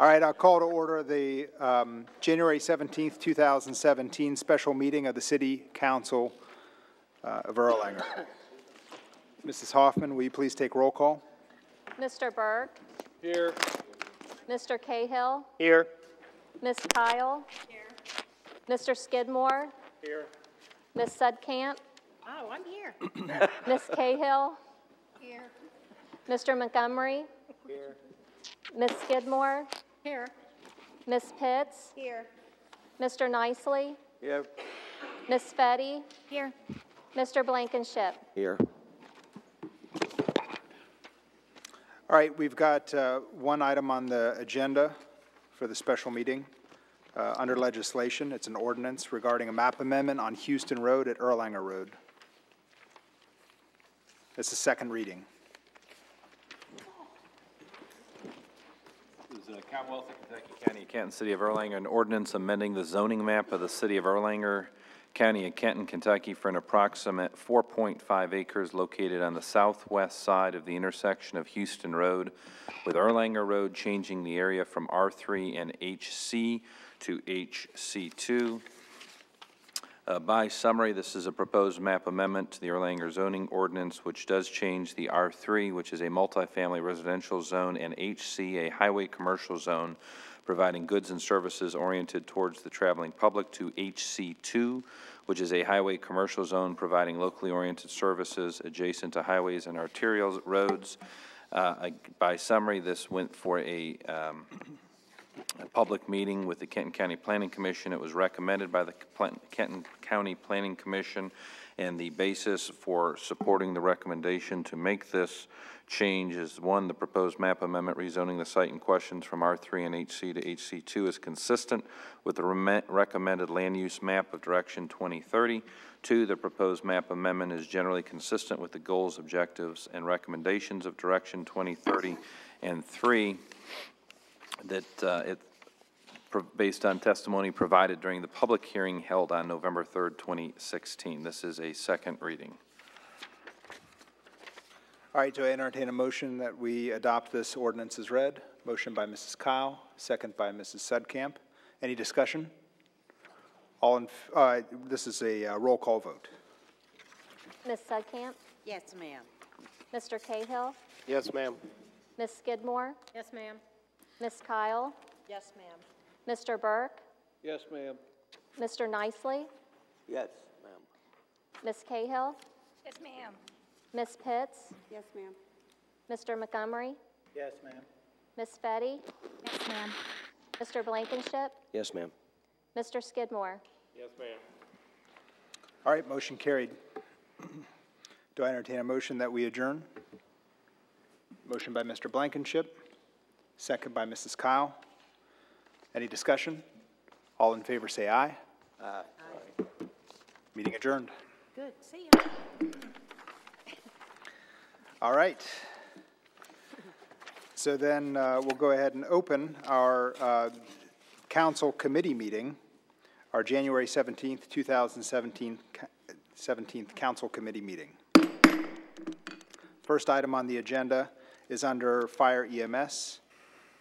All right, I'll call to order the January 17th, 2017 special meeting of the City Council of Erlanger. Mrs. Hoffman, will you please take roll call? Mr. Burke? Here. Mr. Cahill? Here. Ms. Kyle? Here. Mr. Skidmore? Here. Ms. Sudkamp? Oh, I'm here. Ms. Cahill? Here. Mr. Montgomery? Here. Ms. Skidmore? Here. Ms. Pitts? Here. Mr. Nicely? Here. Ms. Fetty? Here. Mr. Blankenship? Here. All right, we've got one item on the agenda for the special meeting under legislation. It's an ordinance regarding a map amendment on Houston Road at Erlanger Road. It's the second reading. Commonwealth of Kentucky County, Canton, City of Erlanger, an ordinance amending the zoning map of the City of Erlanger, County of Kenton, Kentucky for an approximate 4.5 acres located on the southwest side of the intersection of Houston Road with Erlanger Road, changing the area from R3 and HC to HC2. By summary, this is a proposed map amendment to the Erlanger zoning ordinance, which does change the R3, which is a multifamily residential zone, and HC, a highway commercial zone, providing goods and services oriented towards the traveling public, to HC2, which is a highway commercial zone, providing locally oriented services adjacent to highways and arterial roads. By summary, this went for a public meeting with the Kenton County Planning Commission. It was recommended by the Kenton County Planning Commission, and the basis for supporting the recommendation to make this change is, one, the proposed map amendment rezoning the site in questions from R3 and HC to HC2 is consistent with the recommended land use map of Direction 2030. Two, the proposed map amendment is generally consistent with the goals, objectives, and recommendations of Direction 2030. And three, that based on testimony provided during the public hearing held on November 3rd, 2016. This is a second reading. All right, do I entertain a motion that we adopt this ordinance as read? Motion by Mrs. Kyle, second by Mrs. Sudkamp. Any discussion? This is a roll call vote. Ms. Sudkamp? Yes, ma'am. Mr. Cahill? Yes, ma'am. Ms. Skidmore? Yes, ma'am. Ms. Kyle? Yes, ma'am. Mr. Burke? Yes, ma'am. Mr. Nicely? Yes, ma'am. Ms. Cahill? Yes, ma'am. Ms. Pitts? Yes, ma'am. Mr. Montgomery? Yes, ma'am. Ms. Fetty? Yes, ma'am. Mr. Blankenship? Yes, ma'am. Mr. Skidmore? Yes, ma'am. All right, motion carried. Do I entertain a motion that we adjourn? Motion by Mr. Blankenship, second by Mrs. Kyle. Any discussion? All in favor say aye. Aye. Meeting adjourned. Good. See you. All right. So then we'll go ahead and open our council committee meeting, our January 17th, 2017 17th council committee meeting. First item on the agenda is under Fire EMS.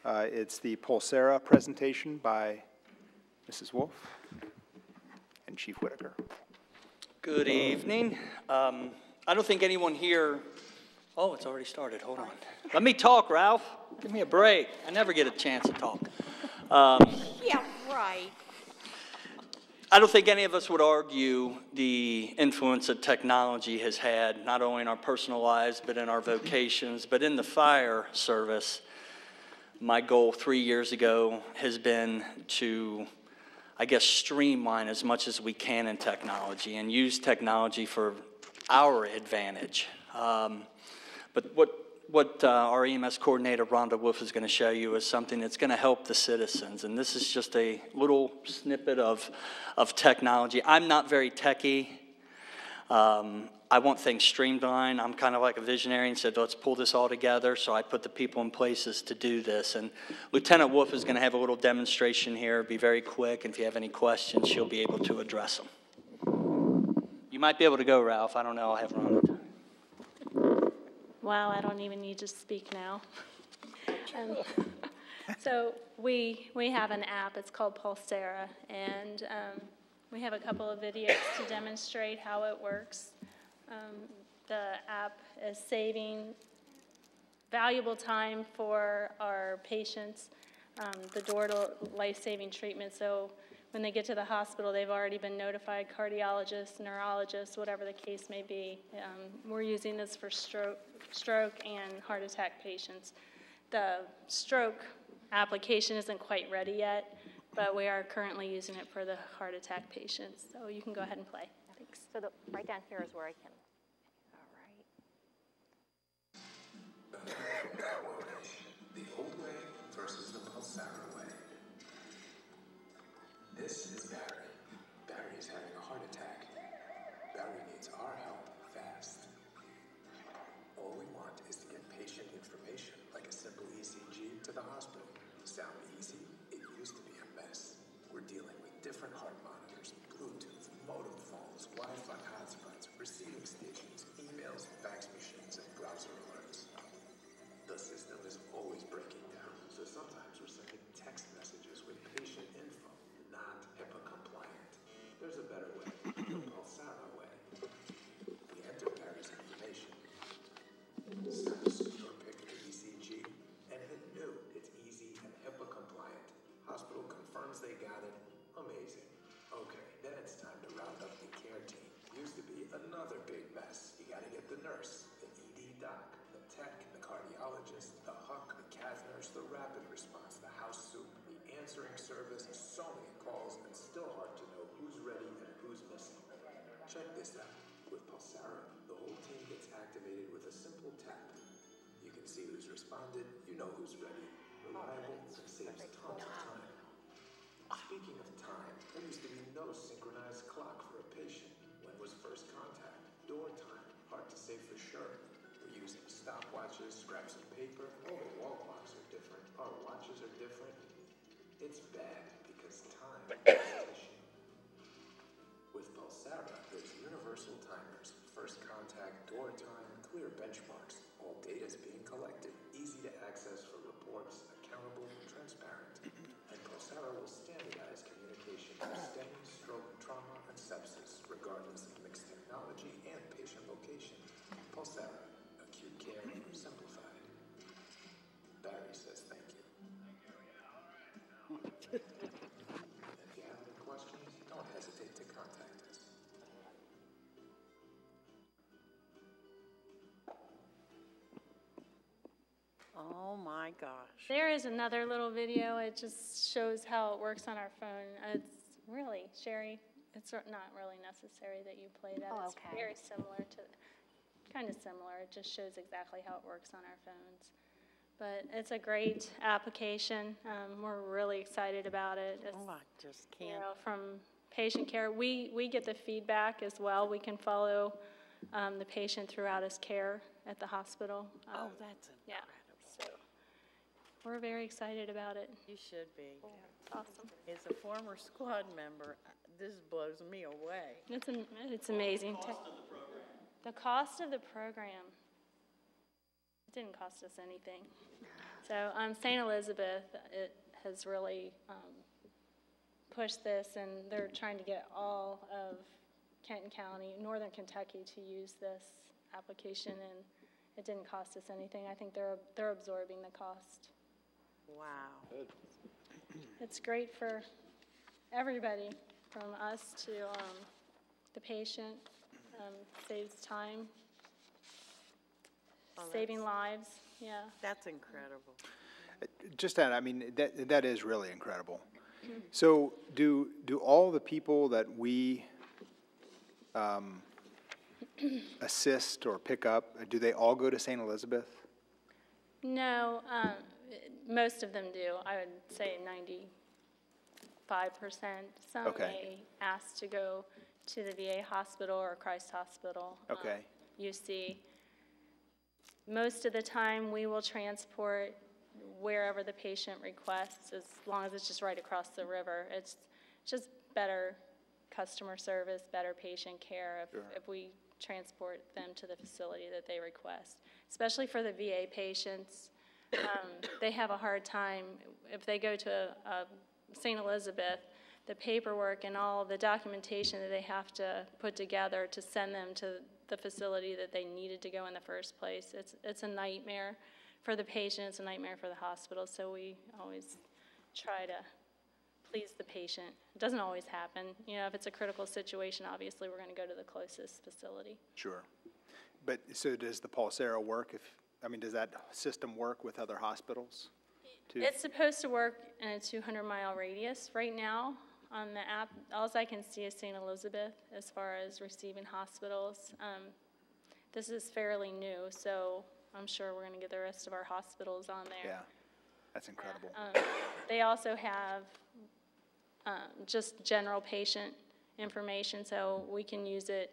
It's the Pulsera presentation by Mrs. Wolf and Chief Whitaker. Good evening. I don't think anyone here, oh, it's already started, hold on. Let me talk, Ralph. Give me a break. I never get a chance to talk. Yeah, right. I don't think any of us would argue the influence that technology has had, not only in our personal lives, but in our vocations, but in the fire service. My goal 3 years ago has been to, I guess, streamline as much as we can in technology and use technology for our advantage. But what our EMS coordinator, Rhonda Wolf, is going to show you is something that's going to help the citizens. And this is just a little snippet of technology. I'm not very techie. I want things streamlined. I'm kind of like a visionary and said, let's pull this all together. So I put the people in places to do this. And Lieutenant Wolf is going to have a little demonstration here. Be very quick. And if you have any questions, she'll be able to address them. You might be able to go, Ralph. I don't know. I'll have Rhonda. Wow, I don't even need to speak now. Um, So we have an app, it's called Pulsera, and we have a couple of videos to demonstrate how it works. The app is saving valuable time for our patients, the door to life-saving treatment. So when they get to the hospital, they've already been notified, cardiologists, neurologists, whatever the case may be. We're using this for stroke and heart attack patients. The stroke application isn't quite ready yet, but we are currently using it for the heart attack patients. So you can go ahead and play. Thanks. So right down here is where I can, all right. The old way versus the Pulsara way. This is Barry. Barry's having a heart attack. Barry needs our help fast. All we want is to get patient information, like a simple ECG, to the hospital. Sound easy? It used to be a mess. We're dealing with different heart monitors, Bluetooth, modem phones, Wi-Fi hotspots, receiving stations, emails, fax machines, and browser alerts. The system is always breaking down, so sometimes we're sending text messages with patient info, not HIPAA compliant. There's a better way, the Pulsara way. We enter Barry's information, snap a secure pic of the ECG, and hit new. It's easy and HIPAA compliant. Hospital confirms they got it. Amazing. Okay, then it's time to round up the care team. Used to be another big mess. You gotta get the nurse, the ED doc, the tech, the cardiologist, the HUC, the cath nurse, the rapid response, the house soup, the answering service, so many calls, and still hard to know who's ready and who's missing. Check this out. With Pulsara, the whole team gets activated with a simple tap. You can see who's responded, you know who's ready. Reliable and saves tons of time. Speaking of time, there used to be no synchronized clock for a patient. When was first contact? Door time. Hard to say for sure. We're using stopwatches, scraps of paper. All the wall clocks are different. Our watches are different. It's bad because time is tissue. With Pulsara, there's universal timers. First contact, door time, clear benchmarks. All data's being collected. Easy to access for reports, accountable and transparent. And Pulsara will standardize communication for STEMI, stroke, trauma, and sepsis, regardless of mixed technology and patient location. Pulsara, acute care simplified. Barry says thank you. If you have any questions, don't hesitate to contact us. Oh, my gosh. There is another little video. It just shows how it works on our phone. It's really, Sherry, it's not really necessary that you play that. Oh, It's okay. very similar to, kind of similar. It just shows exactly how it works on our phones. But it's a great application. We're really excited about it. It's, Oh, I just you can't. know, from patient care, we get the feedback as well. We can follow the patient throughout his care at the hospital. Oh, that's Yeah, incredible. so we're very excited about it. You should be. Awesome. As a former squad member, this blows me away. It's amazing. The cost of the program, it didn't cost us anything. So St. Elizabeth, it has really pushed this, and they're trying to get all of Kenton County, northern Kentucky, to use this application, and it didn't cost us anything. I think they're absorbing the cost. Wow. It's great for everybody, from us to the patient. Saves time, Oh, saving lives, yeah. That's incredible. Just that, I mean, that is really incredible. So do all the people that we assist or pick up, do they all go to St. Elizabeth? No, most of them do. I would say 95%. Some Okay. may ask to go to the VA hospital or Christ Hospital. Okay. UC. Most of the time, we will transport wherever the patient requests, as long as it's just right across the river. It's just better customer service, better patient care if we transport them to the facility that they request. Especially for the VA patients, they have a hard time, if they go to St. Elizabeth, the paperwork and all the documentation that they have to put together to send them to the facility that they needed to go in the first place. It's a nightmare for the patient, it's a nightmare for the hospital, so we always try to please the patient. It doesn't always happen. You know, if it's a critical situation, obviously we're going to go to the closest facility. Sure. But, so does the Pulsera work does that system work with other hospitals too? It's supposed to work in a 200-mile radius. Right now, on the app, all I can see is St. Elizabeth as far as receiving hospitals. This is fairly new, so I'm sure we're going to get the rest of our hospitals on there. Yeah, that's incredible. They also have just general patient information, so we can use it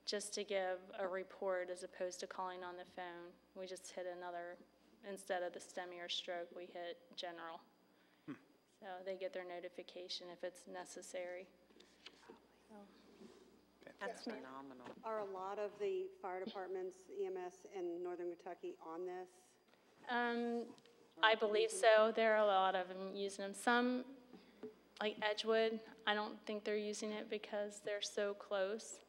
just to give a report as opposed to calling on the phone. We just hit another, instead of the STEMI or stroke, we hit general. So they get their notification if it's necessary. So, That's phenomenal. Are a lot of the fire departments, EMS in Northern Kentucky on this? I believe so. There are a lot of them using them. Some, like Edgewood, I don't think they're using it because they're so close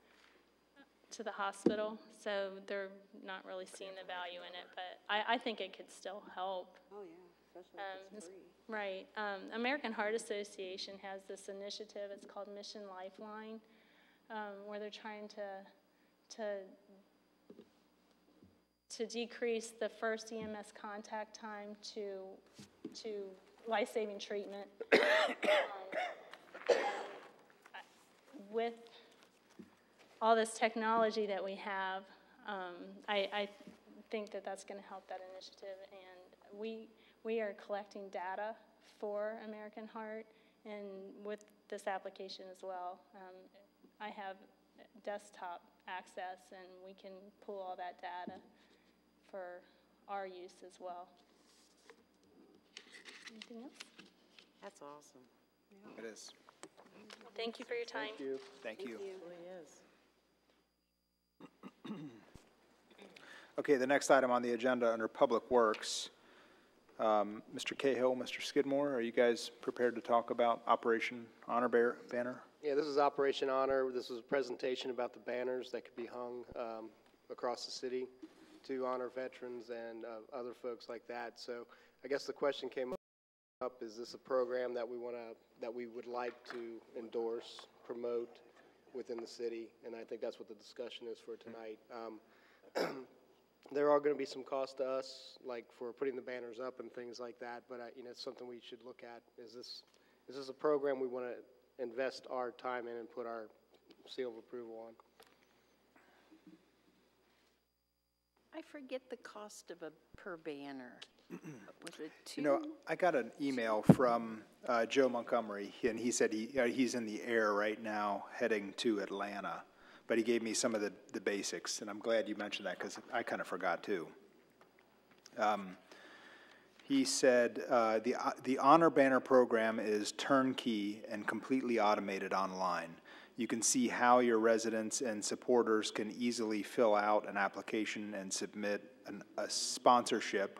to the hospital, so they're not really seeing the value in it, but I think it could still help. Oh, yeah, especially if it's free. Right. American Heart Association has this initiative, it's called Mission Lifeline, where they're trying to decrease the first EMS contact time to life-saving treatment. With all this technology that we have, I think that that's going to help that initiative, and we are collecting data for American Heart, and with this application as well. I have desktop access, and we can pull all that data for our use as well. Anything else? That's awesome. It is. Thank you for your time. Thank you. Thank you. It really is. Okay, the next item on the agenda under Public Works, Mr. Cahill, Mr. Skidmore, are you guys prepared to talk about Operation Honor Banner? Yeah, this is Operation Honor. This was a presentation about the banners that could be hung across the city to honor veterans and other folks like that. So I guess the question came up, is this a program that we would like to endorse, promote within the city? And I think that's what the discussion is for tonight. There are going to be some costs to us, like for putting the banners up and things like that, but it's something we should look at. Is this a program we want to invest our time in and put our seal of approval on? I forget the cost of a per banner. Was it $2? You know, I got an email from Joe Montgomery, and he said he's in the air right now heading to Atlanta, but he gave me some of the basics, and I'm glad you mentioned that because I kind of forgot too. He said the Honor Banner program is turnkey and completely automated online. You can see how your residents and supporters can easily fill out an application and submit a sponsorship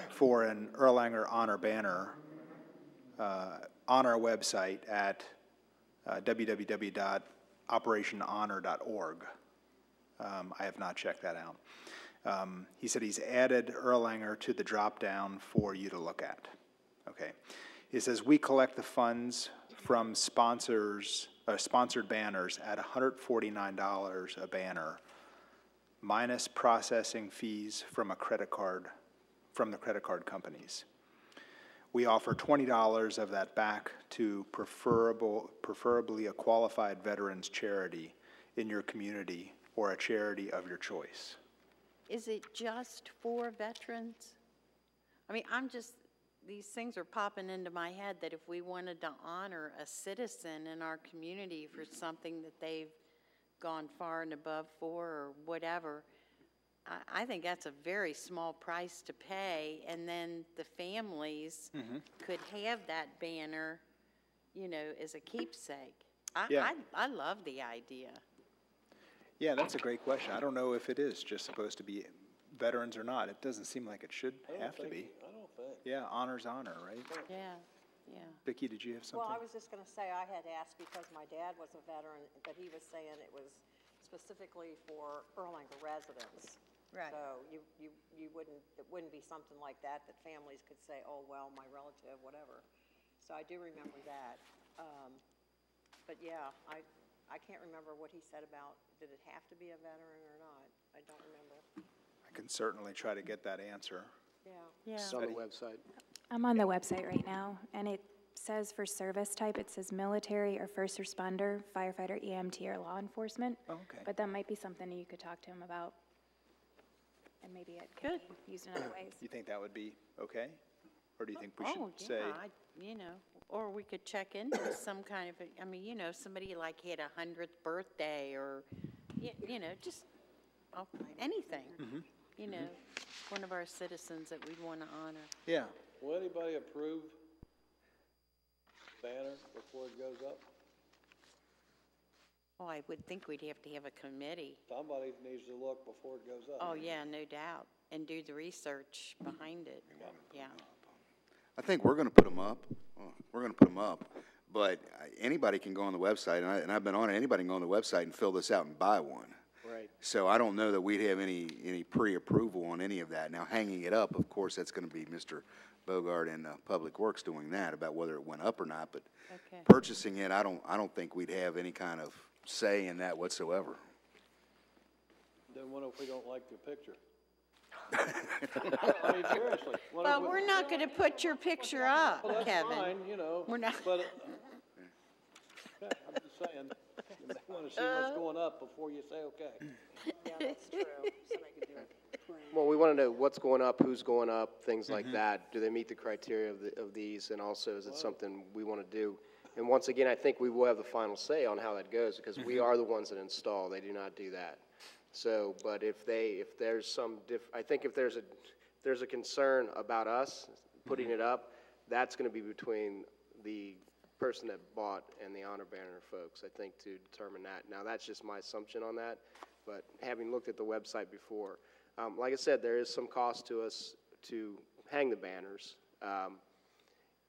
for an Erlanger Honor Banner on our website at www.operationhonor.org. I have not checked that out. He said he's added Erlanger to the drop-down for you to look at. Okay. He says we collect the funds from sponsored banners at $149 a banner, minus processing fees from the credit card companies. We offer $20 of that back to preferably a qualified veterans charity in your community or a charity of your choice. Is it just for veterans? I mean, these things are popping into my head that if we wanted to honor a citizen in our community for something that they've gone far and above for or whatever, I think that's a very small price to pay, and then the families could have that banner, you know, as a keepsake. Yeah. I love the idea. Yeah, that's a great question. I don't know if it is just supposed to be veterans or not. It doesn't seem like it should have to be. I don't think. Yeah, honor's honor, right? Yeah, yeah. Vicki, did you have something? Well, I was just going to say, I had asked because my dad was a veteran, but he was saying it was specifically for Erlanger residents. Right. So you wouldn't, it wouldn't be something like that, that families could say, oh, well, my relative, whatever. So I do remember that. But yeah, I can't remember what he said about, did it have to be a veteran or not? I don't remember. I can certainly try to get that answer. Yeah. Yeah. It's on the website. I'm on the website right now, and it says for service type, it says military or first responder, firefighter, EMT, or law enforcement. Oh, okay. But that might be something you could talk to him about, and maybe it could Good. be used in other ways. You think that would be okay? Or do you think we Oh, should say? yeah, you know, or we could check into some kind of, I mean, you know, somebody like had a 100th birthday or, you know, just anything. You know, one of our citizens that we'd want to honor. Yeah. Will anybody approve banner before it goes up? Oh, I would think we'd have to have a committee. Somebody needs to look before it goes up. Oh, yeah, no doubt, and do the research behind it. Yeah. I think we're going to put them up. We're going to put them up. But anybody can go on the website, and I've been on it, anybody can go on the website and fill this out and buy one. Right. So I don't know that we'd have any pre-approval on any of that. Now, hanging it up, of course, that's going to be Mr. Bogart and Public Works doing that about whether it went up or not. But Okay. purchasing it, I don't think we'd have any kind of say in that whatsoever. Then what if we don't like the picture? I mean, seriously. what Well, if we- we're not going to put your picture up, Well, that's Kevin. fine, you know. We're not- But, yeah, I'm just saying, you may want to see what's going up before you say okay. Yeah, that's true. Somebody could do it. Well, we want to know what's going up, who's going up, things like that. Do they meet the criteria of these? And also, is it something we want to do? And once again, I think we will have the final say on how that goes because we are the ones that install. They do not do that. So, but if there's some I think if there's a concern about us putting it up, that's going to be between the person that bought and the Honor Banner folks, I think, to determine that. Now, that's just my assumption on that, but having looked at the website before, like I said, there is some cost to us to hang the banners.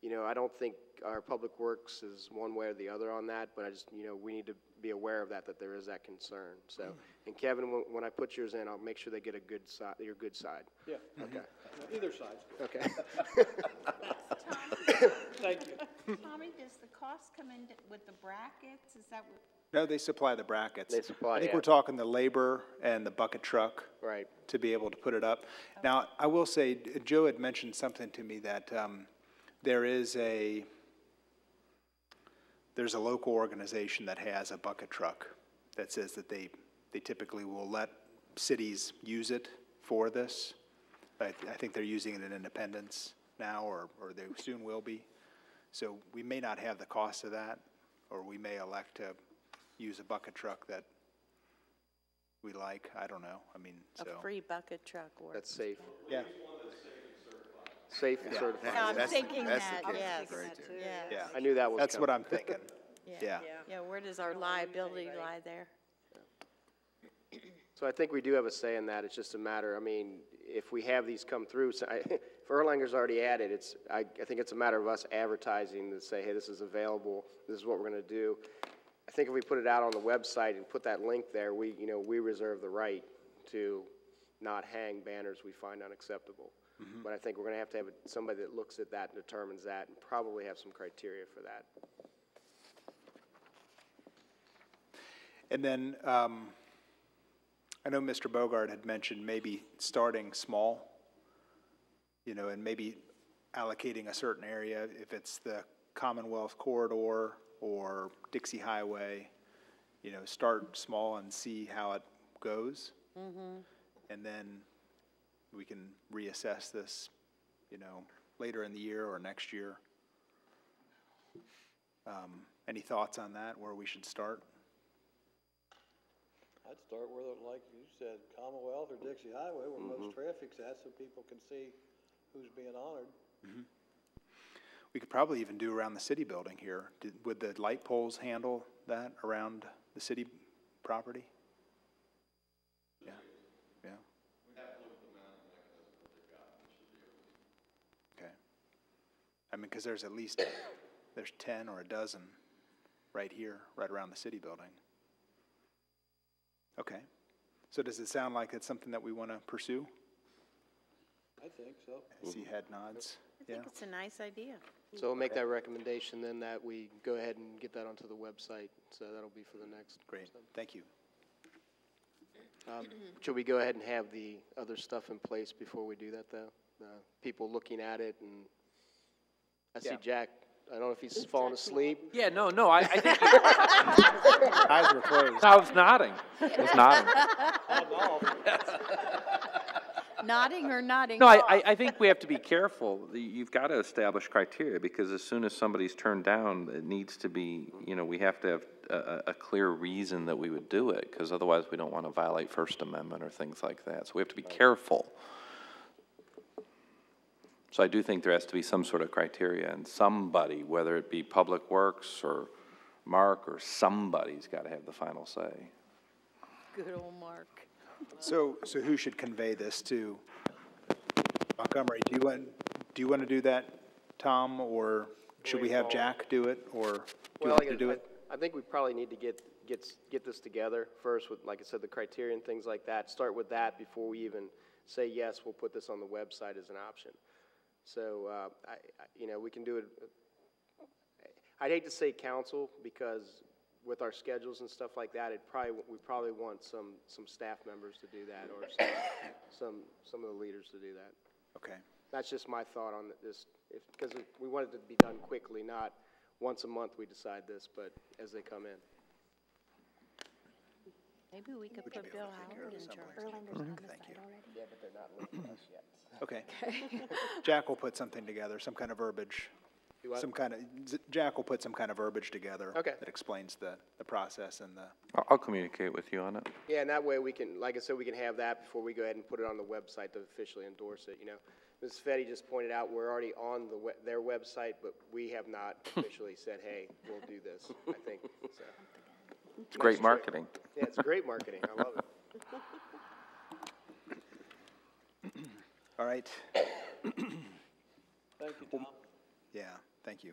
You know, I don't think our Public Works is one way or the other on that, but I just, you know, we need to be aware of that there is that concern. So, and Kevin, when I put yours in, I'll make sure they get a good side, your good side. Yeah. Okay. Either side's good. Okay. Thank you. Tommy, does the cost come in with the brackets? Is that what? No, they supply the brackets. They supply, I think yeah. we're talking the labor and the bucket truck. Right. To be able to put it up. Now, I will say, Joe had mentioned something to me that there's a local organization that has a bucket truck that says that they typically will let cities use it for this. I think they're using it in Independence now, or they soon will be. So we may not have the cost of that, or we may elect to use a bucket truck that we like. I don't know. I mean, so. A free bucket truck works. That's safe. Yeah. Safe and certified. No, I'm That's- thinking that's that, the case yes, right there. yes. I knew that was That's what coming. I'm thinking. Yeah. Yeah, where does our liability lie there? So I think we do have a say in that. It's just a matter, I mean, if we have these come through, so if Erlanger's already added, I think it's a matter of us advertising to say, hey, this is available, this is what we're going to do. I think if we put it out on the website and put that link there, we reserve the right to not hang banners we find unacceptable. But I think we're going to have somebody that looks at that and determines that and probably have some criteria for that. And then I know Mr. Bogart had mentioned maybe starting small, you know, and maybe allocating a certain area, if it's the Commonwealth Corridor or Dixie Highway, you know, start small and see how it goes. And then we can reassess this, you know, later in the year or next year. Any thoughts on that, where we should start? I'd start where, like you said, Commonwealth or Dixie Highway, where most traffic's at, so people can see who's being honored. We could probably even do around the city building here. Would the light poles handle that around the city property? I mean, because there's 10 or a dozen right here, right around the city building. Okay. So does it sound like it's something that we want to pursue? I think so. I see head nods. I think it's a nice idea. So we'll make that recommendation then that we go ahead and get that onto the website. So that'll be for the next. Great, thank you. Should we go ahead and have the other stuff in place before we do that, though? People looking at it, and I see Yeah. Jack, I don't know if he's falling asleep. Yeah, no, I think. Eyes were closed. I was nodding. Nodding or nodding No, off? I think we have to be careful. You've got to establish criteria, because as soon as somebody's turned down, it needs to be, we have to have a clear reason that we would do it, because otherwise we don't want to violate First Amendment or things like that. So we have to be careful. So I do think there has to be some sort of criteria, and somebody, whether it be Public Works or Mark or somebody's got to have the final say. Good old Mark. So who should convey this to? Montgomery, do you want to do that, Tom, or should we have Jack do it, or do you want to do it? I think we probably need to get this together first with, like I said, the criteria and things like that. Start with that before we even say, yes, we'll put this on the website as an option. So, we can do it. I'd hate to say council, because with our schedules and stuff like that, we probably want some staff members to do that, or some of the leaders to do that. Okay. That's just my thought on this, because we want it to be done quickly, not once a month we decide this, but as they come in. Maybe we could put Bill Howard in charge. Erlanger's on the site already. Yeah, but they're not listing us yet. Okay. Jack will put something together, some kind of verbiage. Do what? Jack will put some kind of verbiage together. Okay. That explains the process and the. I'll communicate with you on it. Yeah, and that way we can, like I said, we can have that before we go ahead and put it on the website to officially endorse it, Ms. Fetty just pointed out, we're already on their website, but we have not officially said, hey, we'll do this, I think, so. It's great marketing. Yeah, it's great marketing, I love it. All right. Thank you, Tom. Yeah, thank you.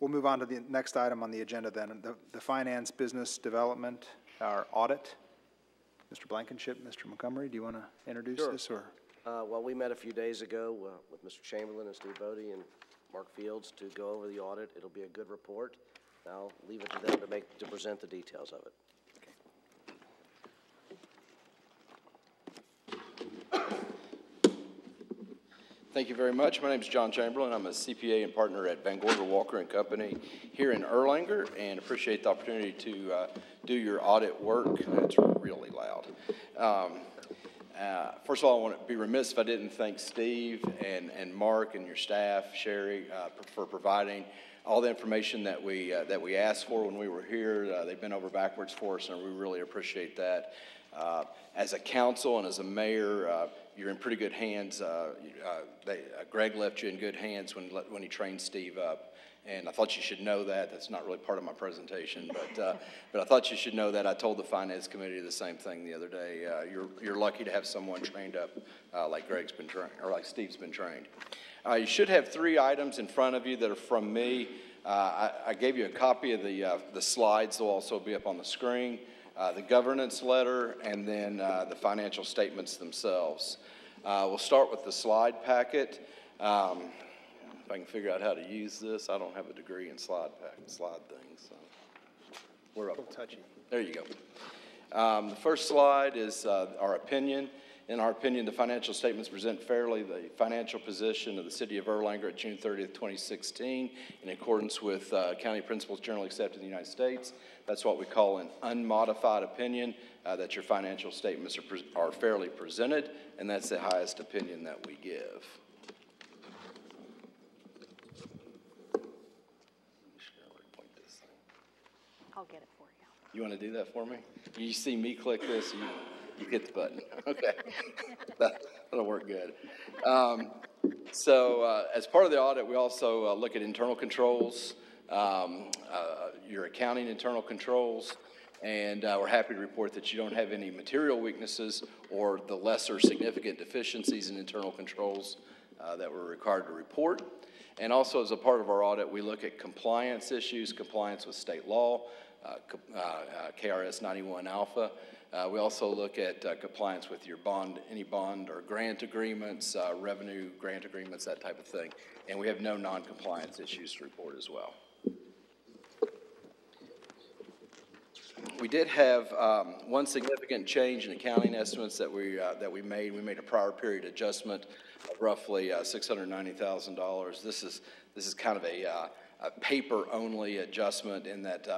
We'll move on to the next item on the agenda then, the finance, business development, our audit. Mr. Blankenship, Mr. Montgomery, do you want to introduce this, or? Well, we met a few days ago with Mr. Chamberlain and Steve Bodie and Mark Fields to go over the audit. It'll be a good report. I'll leave it to them to present the details of it. Thank you very much. My name is John Chamberlain. I'm a CPA and partner at Van Gorder Walker and Company here in Erlanger, and appreciate the opportunity to do your audit work. It's really loud. First of all, I want to be remiss if I didn't thank Steve and Mark and your staff, Sherry, for providing all the information that we asked for when we were here. They've been over backwards for us, and we really appreciate that. As a council and as a mayor, you're in pretty good hands. Greg left you in good hands when he trained Steve up, and I thought you should know that. That's not really part of my presentation, but I thought you should know that. I told the finance committee the same thing the other day. You're lucky to have someone trained up like Greg's been trained, or like Steve's been trained. You should have 3 items in front of you that are from me. I gave you a copy of the slides. They'll also be up on the screen. The governance letter, and then the financial statements themselves. We'll start with the slide packet. If I can figure out how to use this, I don't have a degree in slide things. So we're up. Touchy. There you go. The first slide is our opinion. In our opinion, the financial statements present fairly the financial position of the city of Erlanger at June 30th, 2016, in accordance with county principles generally accepted in the United States. That's what we call an unmodified opinion, that your financial statements are fairly presented, and that's the highest opinion that we give. I'll get it for you. You want to do that for me? You see me click this, you hit the button. Okay. That'll work good. So as part of the audit, we also look at internal controls, your accounting internal controls, and we're happy to report that you don't have any material weaknesses or the lesser significant deficiencies in internal controls that we're required to report. And also, as a part of our audit, we look at compliance issues, compliance with state law, KRS 91 Alpha. We also look at compliance with your bond, any bond or grant agreements, revenue grant agreements, that type of thing. And we have no non-compliance issues to report as well. We did have one significant change in accounting estimates that we made. We made a prior period adjustment of roughly $690,000. This is kind of a paper-only adjustment in that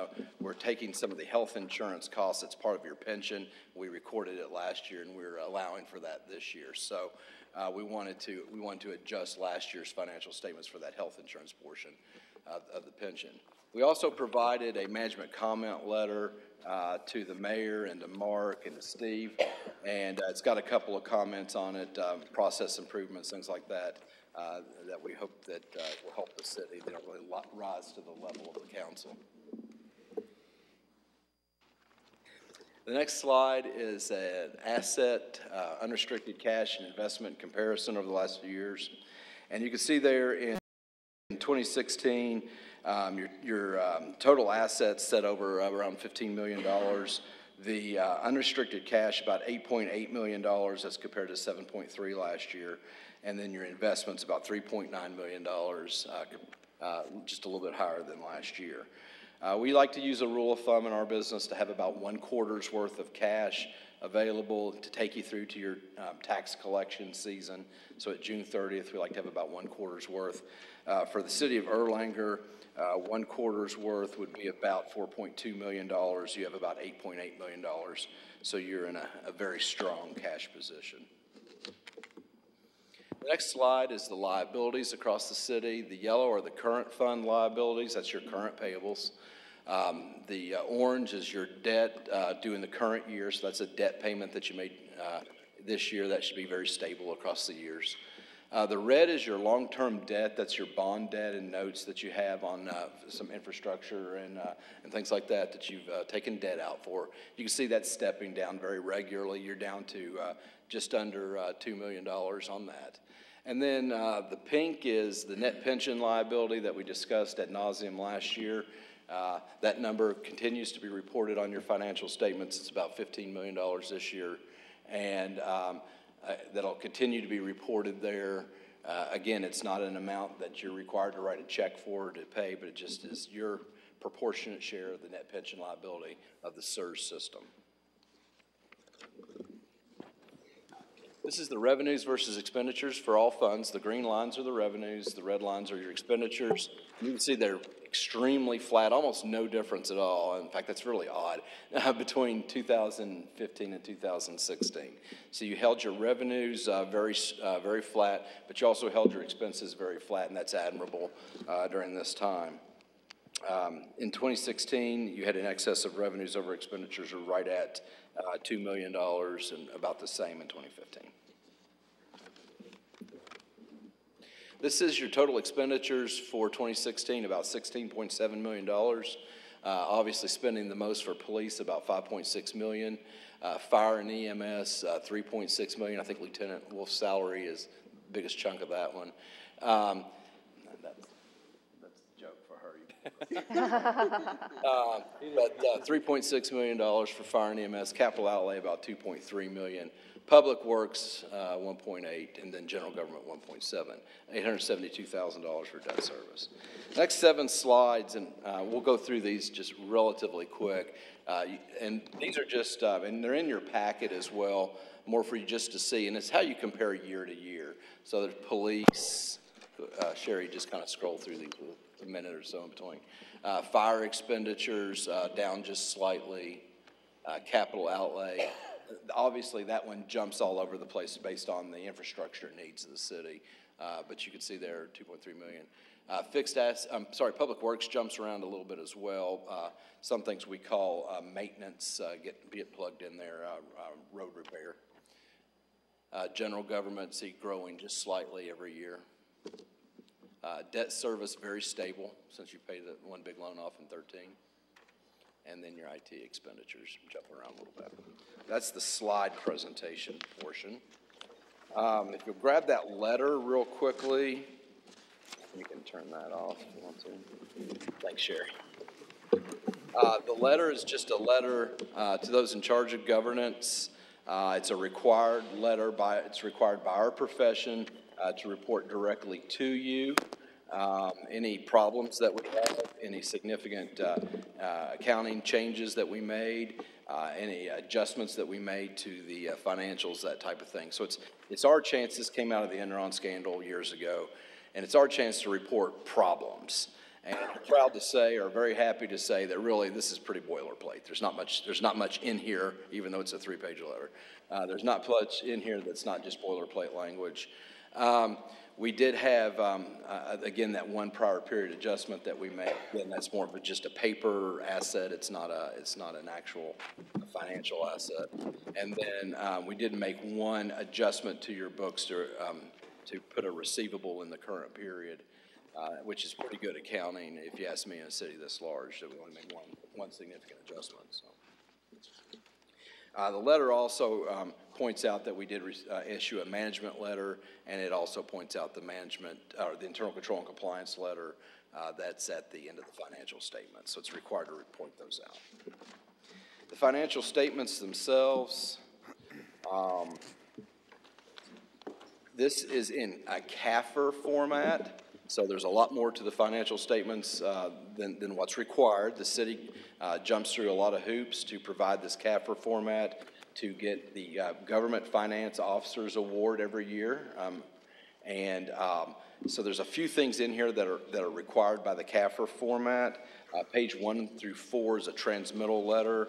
we're taking some of the health insurance costs that's part of your pension. We recorded it last year, and we're allowing for that this year. So we wanted to adjust last year's financial statements for that health insurance portion of the pension. We also provided a management comment letter to the mayor and to Mark and to Steve, and it's got a couple of comments on it, process improvements, things like that, that we hope that will help the city. They don't really rise to the level of the council. The next slide is an asset, unrestricted cash and investment comparison over the last few years. And you can see there in 2016, your total assets set over around $15 million. The unrestricted cash, about $8.8 million as compared to $7.3 last year. And then your investments, about $3.9 million, just a little bit higher than last year. We like to use a rule of thumb in our business to have about 1 quarter's worth of cash available to take you through to your tax collection season. So at June 30th, we like to have about 1 quarter's worth. For the city of Erlanger, 1 quarter's worth would be about $4.2 million. You have about $8.8 million. So you're in a very strong cash position. The next slide is the liabilities across the city. The yellow are the current fund liabilities. That's your current payables. The orange is your debt due in the current year. So that's a debt payment that you made this year. That should be very stable across the years. The red is your long-term debt. That's your bond debt and notes that you have on some infrastructure and things like that that you've taken debt out for. You can see that stepping down very regularly. You're down to just under $2 million on that. And then the pink is the net pension liability that we discussed ad nauseum last year. That number continues to be reported on your financial statements. It's about $15 million this year. And that'll continue to be reported there. Again, it's not an amount that you're required to write a check for or to pay, but it just is your proportionate share of the net pension liability of the SERS system. This is the revenues versus expenditures for all funds. The green lines are the revenues, the red lines are your expenditures. You can see they're extremely flat, almost no difference at all. In fact, that's really odd between 2015 and 2016. So you held your revenues very flat, but you also held your expenses very flat, and that's admirable during this time. In 2016, you had an excess of revenues over expenditures were right at $2 million and about the same in 2015. This is your total expenditures for 2016, about $16.7 million. Obviously spending the most for police, about $5.6 million. Fire and EMS, $3.6 million. I think Lieutenant Wolf's salary is the biggest chunk of that one. That's a joke for her. But $3.6 million for fire and EMS. Capital outlay, about $2.3 million. Public Works, 1.8, and then General Government, 1.7. $872,000 for debt service. Next 7 slides, and we'll go through these just relatively quick. And these are just, and they're in your packet as well, more for you just to see, and it's how you compare year to year. So there's police, Sherry just kind of scroll through these a minute or so in between. Fire expenditures, down just slightly. Capital outlay. Obviously, that one jumps all over the place based on the infrastructure needs of the city, but you can see there, $2.3 million. Public Works jumps around a little bit as well. Some things we call maintenance get plugged in there, road repair. General Government, see growing just slightly every year. Debt service, very stable since you paid the one big loan off in 2013. And then your IT expenditures jump around a little bit. That's the slide presentation portion. If you'll grab that letter real quickly, You can turn that off if you want to. Thanks, Sherry. The letter is just a letter to those in charge of governance. It's a required letter it's required by our profession to report directly to you. Any problems that we have, any significant accounting changes that we made, any adjustments that we made to the financials, that type of thing. So it's our chance. This came out of the Enron scandal years ago, and it's our chance to report problems. And I'm proud to say, or very happy to say, that really this is pretty boilerplate. There's not much in here, even though it's a 3-page letter. There's not much in here that's not just boilerplate language. We did have, again, that one prior period adjustment that we made. Again, that's more of just a paper asset. It's not an actual financial asset. And then we did make one adjustment to your books to put a receivable in the current period, which is pretty good accounting, if you ask me, in a city this large, that we only made one significant adjustment. So. The letter also points out that we did issue a management letter, and it also points out the the internal control and compliance letter that's at the end of the financial statement. So it's required to report those out. The financial statements themselves, this is in a CAFR format. So there's a lot more to the financial statements than what's required. The city jumps through a lot of hoops to provide this CAFR format to get the Government Finance Officers Award every year. So there's a few things in here that are required by the CAFR format. Page 1 through 4 is a transmittal letter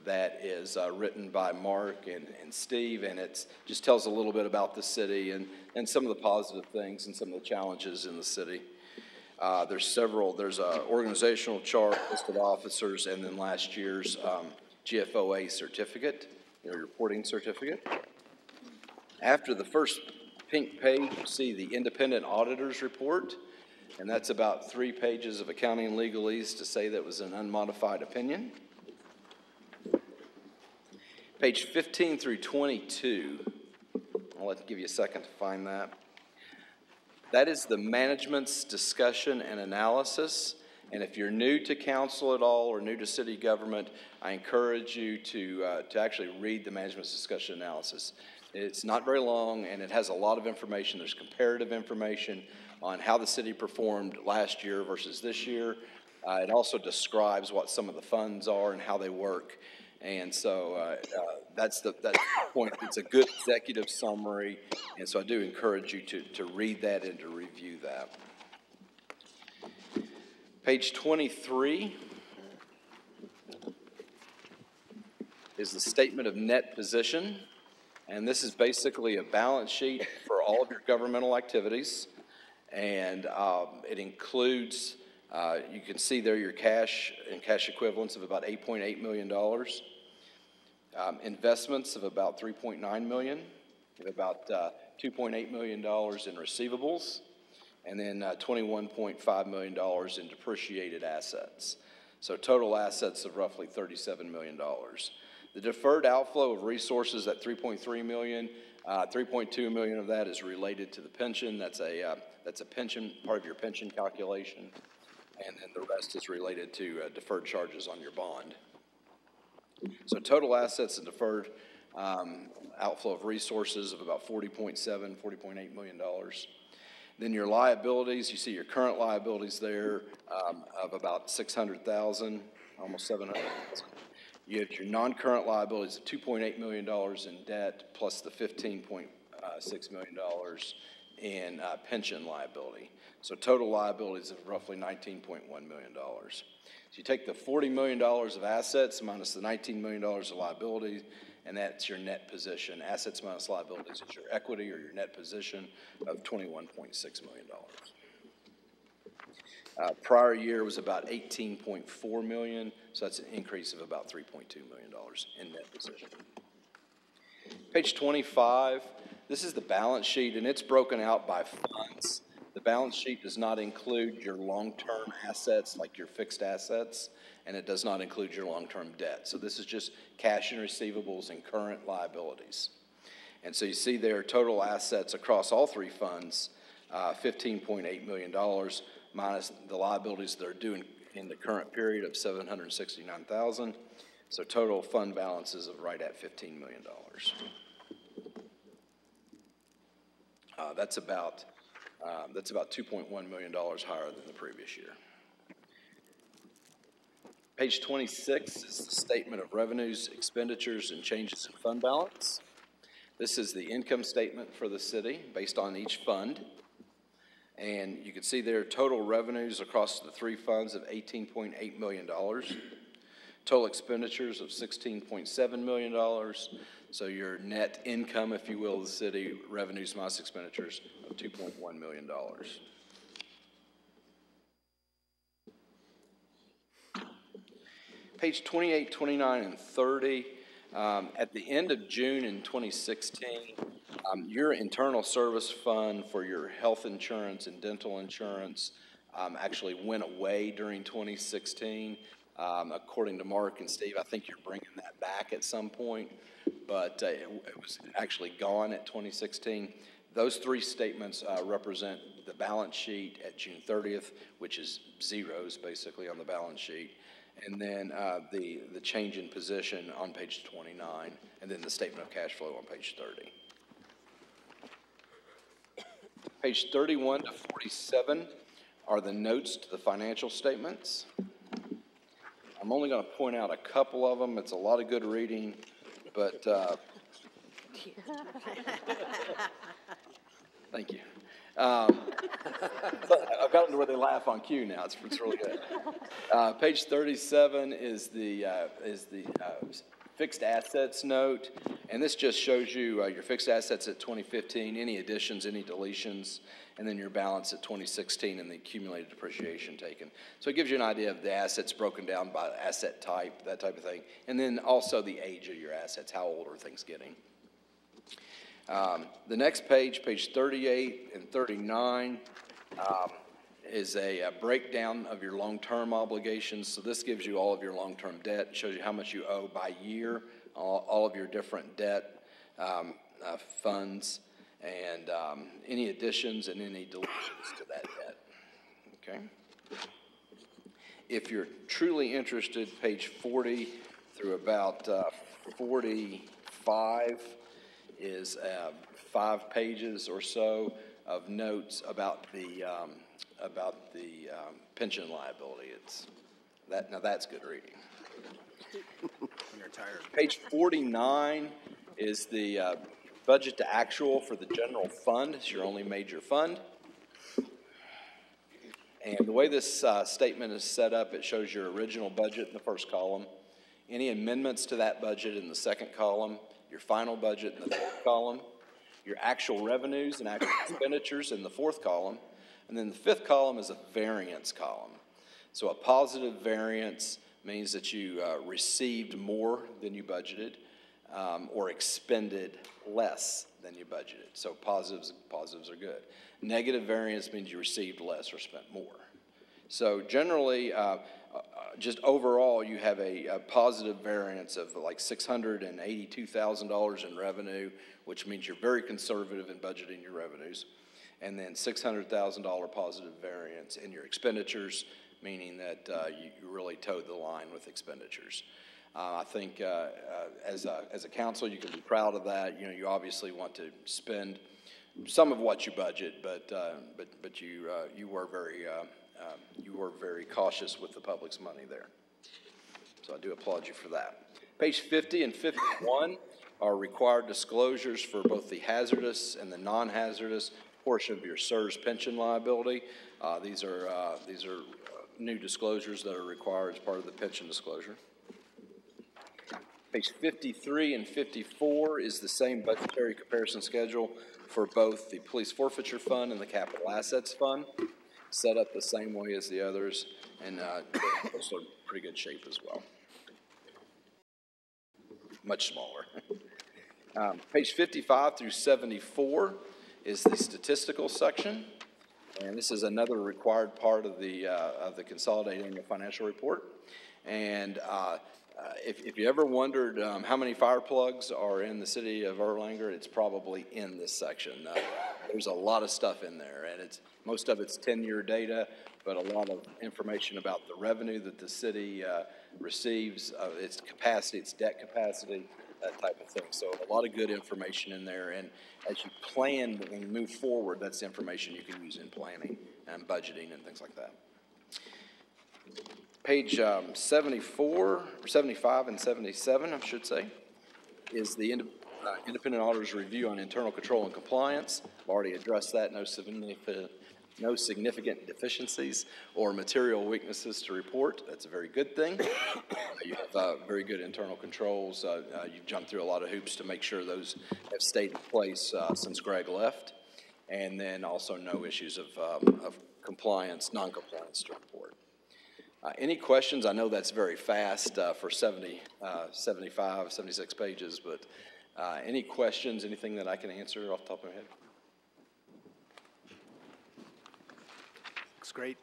that is written by Mark and Steve, and it just tells a little bit about the city and some of the positive things and some of the challenges in the city. There's an organizational chart, list of officers, and then last year's GFOA certificate, your reporting certificate. After the first pink page, you see the independent auditor's report, and that's about 3 pages of accounting and legalese to say that it was an unmodified opinion. Page 15 through 22, I'll give you a second to find that. That is the management's discussion and analysis. And if you're new to council at all or new to city government, I encourage you to actually read the management's discussion analysis. It's not very long, and it has a lot of information. There's comparative information on how the city performed last year versus this year. It also describes what some of the funds are and how they work. And so that's the point. It's a good executive summary, and so I do encourage you to read that and to review that. Page 23 is the statement of net position, and this is basically a balance sheet for all of your governmental activities, and it includes, you can see there your cash and cash equivalents of about $8.8 million. Investments of about $3.9 million, about $2.8 million in receivables, and then $21.5 million in depreciated assets. So total assets of roughly $37 million. The deferred outflow of resources at $3.3 million, $3.2 million of that is related to the pension. That's a pension, part of your pension calculation, and then the rest is related to deferred charges on your bond. So total assets and deferred outflow of resources of about $40.8 million. Then your liabilities, you see your current liabilities there of about $600,000, almost $700,000. You have your non-current liabilities of $2.8 million in debt, plus the $15.6 million in pension liability. So total liabilities of roughly $19.1 million. So you take the $40 million of assets minus the $19 million of liabilities, and that's your net position. Assets minus liabilities is your equity or your net position of $21.6 million. Prior year was about $18.4 million, so that's an increase of about $3.2 million in net position. Page 25, this is the balance sheet, and it's broken out by funds. The balance sheet does not include your long-term assets, like your fixed assets, and it does not include your long-term debt. So this is just cash and receivables and current liabilities. And so you see there total assets across all three funds $15.8 million minus the liabilities that are due in the current period of $769,000. So total fund balance is right at $15 million. That's about $2.1 million higher than the previous year. Page 26 is the statement of revenues, expenditures, and changes in fund balance. This is the income statement for the city based on each fund. And you can see there total revenues across the three funds of $18.8 million. Total expenditures of $16.7 million. So your net income, if you will, of the city, revenues minus expenditures of $2.1 million. Page 28, 29, and 30, at the end of June in 2016, your internal service fund for your health insurance and dental insurance actually went away during 2016. According to Mark and Steve, I think you're bringing that back at some point, but it was actually gone at 2016. Those three statements represent the balance sheet at June 30th, which is zeros basically on the balance sheet. And then the change in position on page 29, and then the statement of cash flow on page 30. Page 31 to 47 are the notes to the financial statements. I'm only going to point out a couple of them. It's a lot of good reading, but thank you. I've gotten to where they laugh on cue now. It's really good. Page 37 is the fixed assets note, and this just shows you your fixed assets at 2015, any additions, any deletions, and then your balance at 2016 and the accumulated depreciation taken. So it gives you an idea of the assets broken down by asset type, that type of thing, and then also the age of your assets, how old are things getting. The next page, page 38 and 39, is a breakdown of your long-term obligations. So this gives you all of your long-term debt, shows you how much you owe by year, all of your different debt funds, and any additions and any deletions to that debt. Okay. If you're truly interested, page 40 through about 45 is 5 pages or so of notes about the pension liability. Now that's good reading. When you're tired. Page 49 is the budget to actual for the general fund. It's your only major fund. And the way this statement is set up, it shows your original budget in the first column, any amendments to that budget in the second column, your final budget in the third column, your actual revenues and actual expenditures in the fourth column, and then the fifth column is a variance column. So a positive variance means that you received more than you budgeted or expended less than you budgeted. So positives are good. Negative variance means you received less or spent more. So generally, just overall, you have a positive variance of like $682,000 in revenue, which means you're very conservative in budgeting your revenues, and then $600,000 positive variance in your expenditures, meaning that you really towed the line with expenditures. I think as a council, you can be proud of that. You know, you obviously want to spend some of what you budget, but you were very cautious with the public's money there. So I do applaud you for that. Page 50 and 51 are required disclosures for both the hazardous and the non-hazardous portion of your CSRS pension liability. These are new disclosures that are required as part of the pension disclosure. Page 53 and 54 is the same budgetary comparison schedule for both the police forfeiture fund and the capital assets fund, set up the same way as the others, and also in pretty good shape as well. Much smaller. Page 55 through 74 is the statistical section, and this is another required part of the consolidated annual financial report. And If you ever wondered how many fire plugs are in the city of Erlanger, it's probably in this section. There's a lot of stuff in there, and most of it's 10-year data, but a lot of information about the revenue that the city receives, its capacity, its debt capacity, that type of thing. So a lot of good information in there, and as you plan and move forward, that's information you can use in planning and budgeting and things like that. Page 74, 75 and 77, I should say, is the independent auditor's review on internal control and compliance. I've already addressed that. No significant deficiencies or material weaknesses to report. That's a very good thing. You have very good internal controls. You've jumped through a lot of hoops to make sure those have stayed in place since Greg left. And then also no issues of compliance, non-compliance to report. Any questions? I know that's very fast for 75, 76 pages, but any questions, anything that I can answer off the top of my head? Looks great.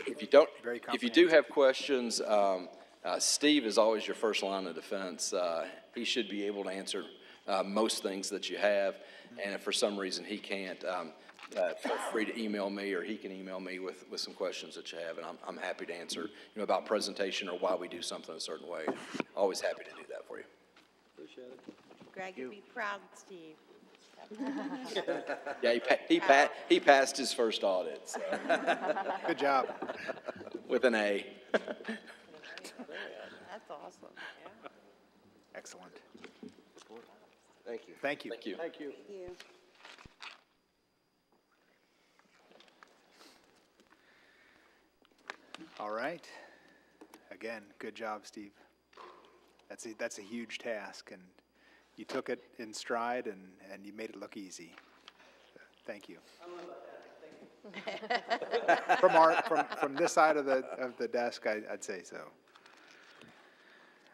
If you do have questions, Steve is always your first line of defense. He should be able to answer most things that you have, and if for some reason he can't, feel free to email me, or he can email me with some questions that you have, and I'm happy to answer, about presentation or why we do something a certain way. Always happy to do that for you. Appreciate it. Greg would be proud, Steve. Yeah, he passed his first audit. So. Good job. With an A. That's awesome. Yeah. Excellent. Thank you. Thank you. Thank you. Thank you. Thank you. All right. Again, good job, Steve. That's a huge task, and you took it in stride, and you made it look easy. So, thank you. From this side of the desk, I'd say so.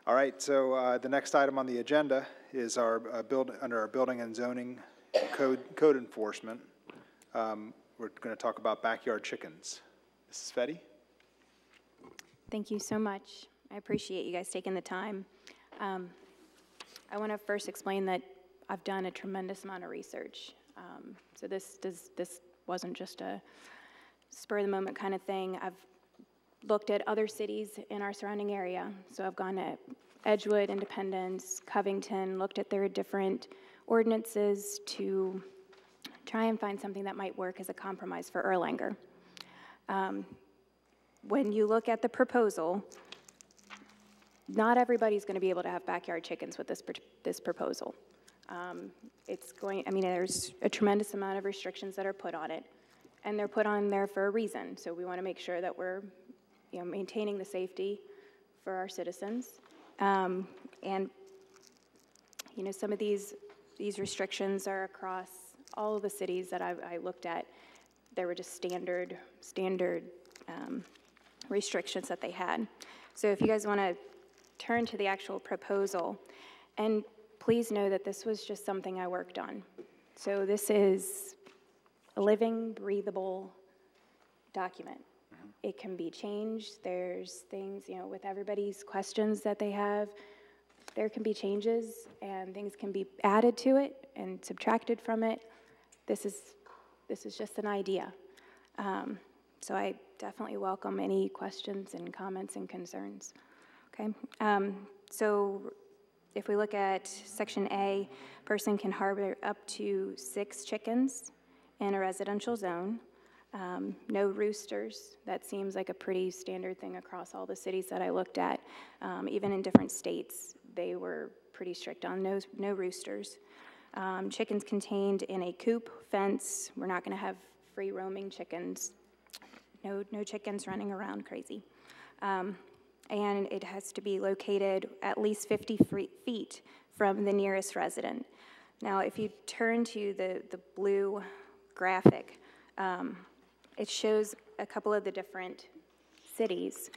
All right. So the next item on the agenda is under our building and zoning code enforcement. We're going to talk about backyard chickens. Mrs. Fetty? Thank you so much. I appreciate you guys taking the time. I want to first explain that I've done a tremendous amount of research. So this wasn't just a spur-of-the-moment kind of thing. I've looked at other cities in our surrounding area. So I've gone to Edgewood, Independence, Covington, looked at their different ordinances to try and find something that might work as a compromise for Erlanger. When you look at the proposal, not everybody's going to be able to have backyard chickens with this proposal. There's a tremendous amount of restrictions that are put on it, and they're put on there for a reason. So we want to make sure that we're, maintaining the safety for our citizens. And some of these restrictions are across all of the cities that I looked at. There were just standard restrictions that they had. So if you guys want to turn to the actual proposal, and please know that this was just something I worked on. So this is a living, breathable document. It can be changed. There's things, with everybody's questions that they have, there can be changes and things can be added to it and subtracted from it. This is just an idea. So I definitely welcome any questions and comments and concerns. Okay. So if we look at Section A, person can harbor up to 6 chickens in a residential zone. No roosters. That seems like a pretty standard thing across all the cities that I looked at. Even in different states, they were pretty strict on no roosters. Chickens contained in a coop, fence. We're not going to have free roaming chickens. No chickens running around crazy. And it has to be located at least 50 feet from the nearest resident. Now, if you turn to the blue graphic, it shows a couple of the different cities.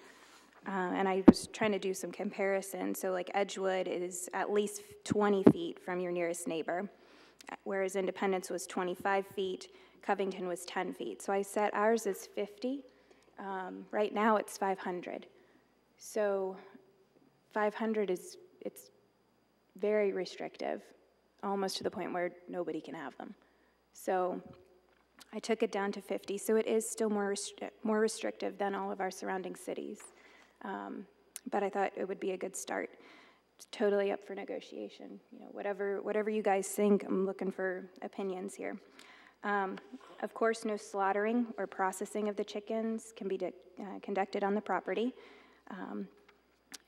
And I was trying to do some comparison. So like Edgewood is at least 20 feet from your nearest neighbor, whereas Independence was 25 feet, Covington was 10 feet. So I set ours as 50. Right now it's 500. So 500 it's very restrictive, almost to the point where nobody can have them. So I took it down to 50, so it is still more restrictive than all of our surrounding cities. But I thought it would be a good start. It's totally up for negotiation. You know, whatever you guys think, I'm looking for opinions here. Of course, no slaughtering or processing of the chickens can be conducted on the property.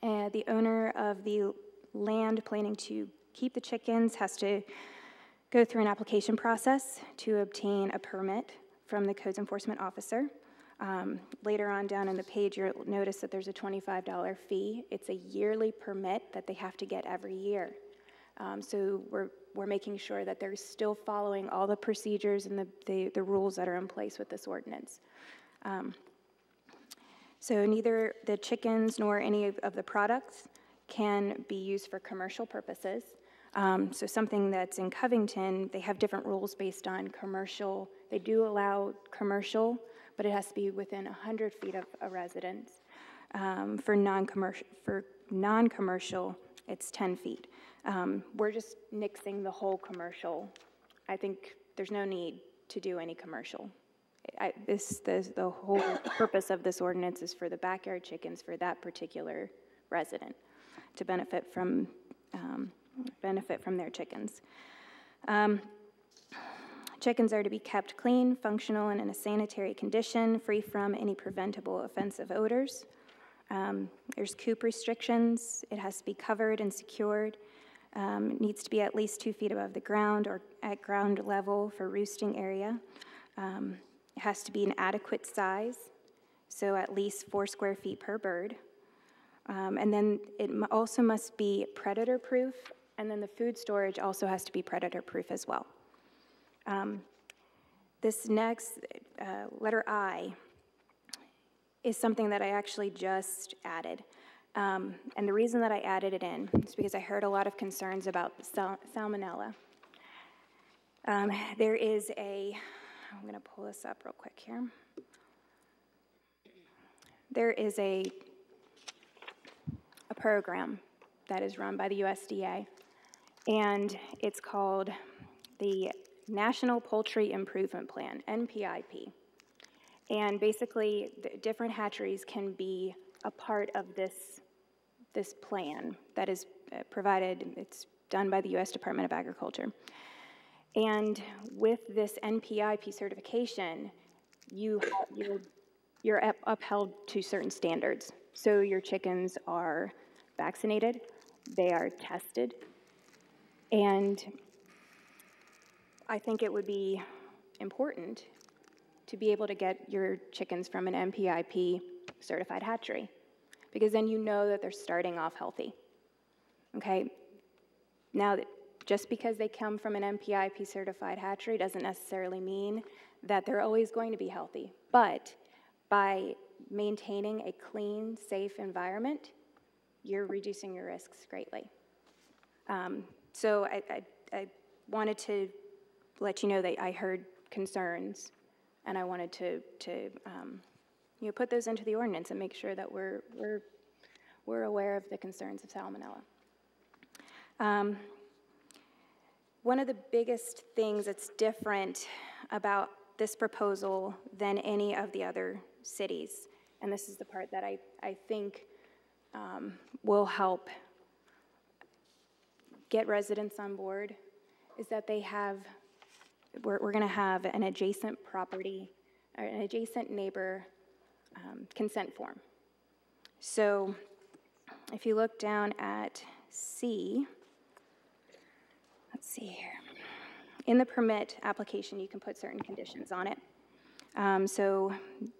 And the owner of the land planning to keep the chickens has to go through an application process to obtain a permit from the codes enforcement officer. Later on down in the page, you'll notice that there's a $25 fee. It's a yearly permit that they have to get every year. So we're making sure that they're still following all the procedures and the rules that are in place with this ordinance. So neither the chickens nor any of the products can be used for commercial purposes. So something that's in Covington, they have different rules based on commercial. They do allow commercial, but it has to be within 100 feet of a residence. For non-commercial, it's 10 feet. We're just nixing the whole commercial. I think there's no need to do any commercial. The whole purpose of this ordinance is for the backyard chickens for that particular resident to benefit from their chickens. Chickens are to be kept clean, functional, and in a sanitary condition, free from any preventable offensive odors. There's coop restrictions. It has to be covered and secured. It needs to be at least 2 feet above the ground or at ground level for roosting area. It has to be an adequate size, so at least 4 square feet per bird. And then it also must be predator-proof, and then the food storage also has to be predator-proof as well. This next, letter I, is something that I actually just added. And the reason that I added it in is because I heard a lot of concerns about salmonella. There is I'm going to pull this up real quick here. There is a program that is run by the USDA, and it's called the National Poultry Improvement Plan, NPIP. And basically, the different hatcheries can be a part of this plan that is provided. It's done by the U.S. Department of Agriculture. And with this NPIP certification, you're upheld to certain standards. So your chickens are vaccinated, they are tested, and I think it would be important to be able to get your chickens from an NPIP certified hatchery, because then you know that they're starting off healthy. Okay? Now, just because they come from an NPIP certified hatchery doesn't necessarily mean that they're always going to be healthy, but by maintaining a clean, safe environment, you're reducing your risks greatly. So I wanted to let you know that I heard concerns, and I wanted to put those into the ordinance and make sure that we're aware of the concerns of salmonella. One of the biggest things that's different about this proposal than any of the other cities, and this is the part that I think will help get residents on board, is that we're going to have an adjacent property, or an adjacent neighbor consent form. So if you look down at C, let's see here. In the permit application, you can put certain conditions on it. So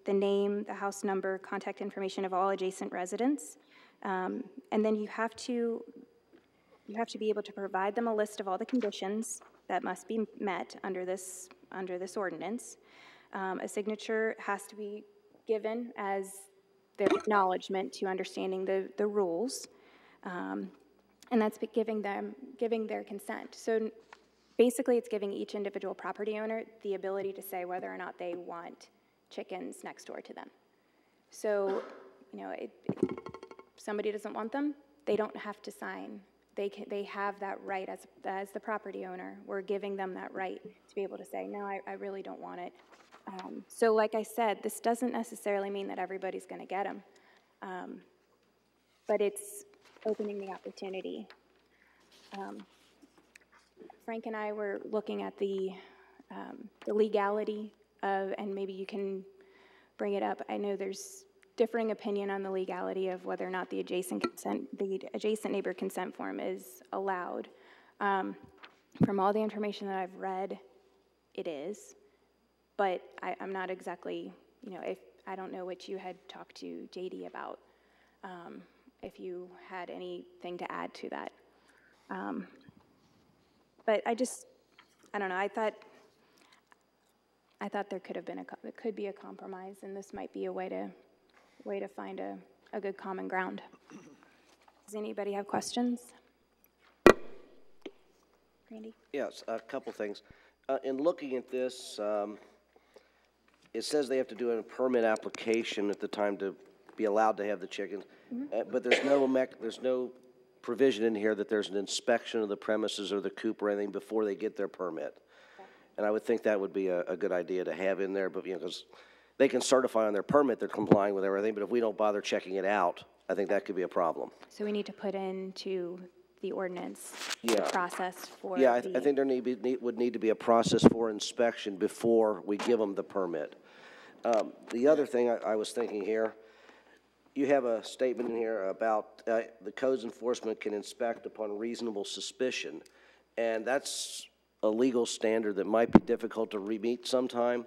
the name, the house number, contact information of all adjacent residents, and then you have to be able to provide them a list of all the conditions that must be met under this ordinance. A signature has to be given as their acknowledgement to understanding the rules, and that's giving their consent. So basically, it's giving each individual property owner the ability to say whether or not they want chickens next door to them. So, if somebody doesn't want them, they don't have to sign. They have that right as the property owner. We're giving them that right to be able to say, no, I really don't want it. So like I said, this doesn't necessarily mean that everybody's going to get them, but it's opening the opportunity. Frank and I were looking at the legality of, and maybe you can bring it up. I know there's differing opinion on the legality of whether or not the adjacent neighbor consent form is allowed. From all the information that I've read, it is, but I'm not exactly, I don't know what you had talked to JD about, if you had anything to add to that. But I don't know, I thought there could be a compromise, and this might be a way to find a good common ground. Does anybody have questions? Randy? Yes, a couple things. In looking at this, it says they have to do a permit application at the time to be allowed to have the chickens, but there's no provision in here that there's an inspection of the premises or the coop or anything before they get their permit. And I would think that would be a good idea to have in there, but because they can certify on their permit they're complying with everything, but if we don't bother checking it out, I think that could be a problem. So we need to put into the ordinance the Yeah. process for Yeah, I think there would need to be a process for inspection before we give them the permit. The other thing I was thinking here, you have a statement in here about the codes enforcement can inspect upon reasonable suspicion, and that's a legal standard that might be difficult to meet sometime.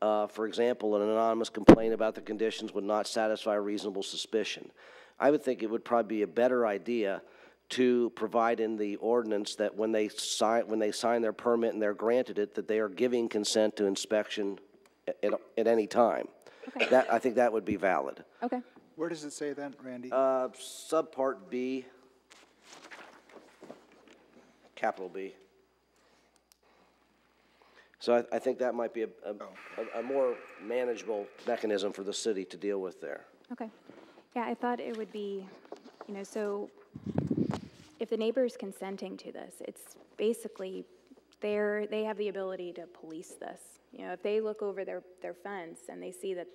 For example, an anonymous complaint about the conditions would not satisfy reasonable suspicion. I would think it would probably be a better idea to provide in the ordinance that when they sign their permit and they're granted it, that they are giving consent to inspection at any time. Okay. I think that would be valid. Okay. Where does it say that, Randy? Subpart B, capital B. So I think that might be a more manageable mechanism for the city to deal with there. Okay. Yeah, I thought it would be, so if the neighbor is consenting to this, it's basically they have the ability to police this. If they look over their fence and they see that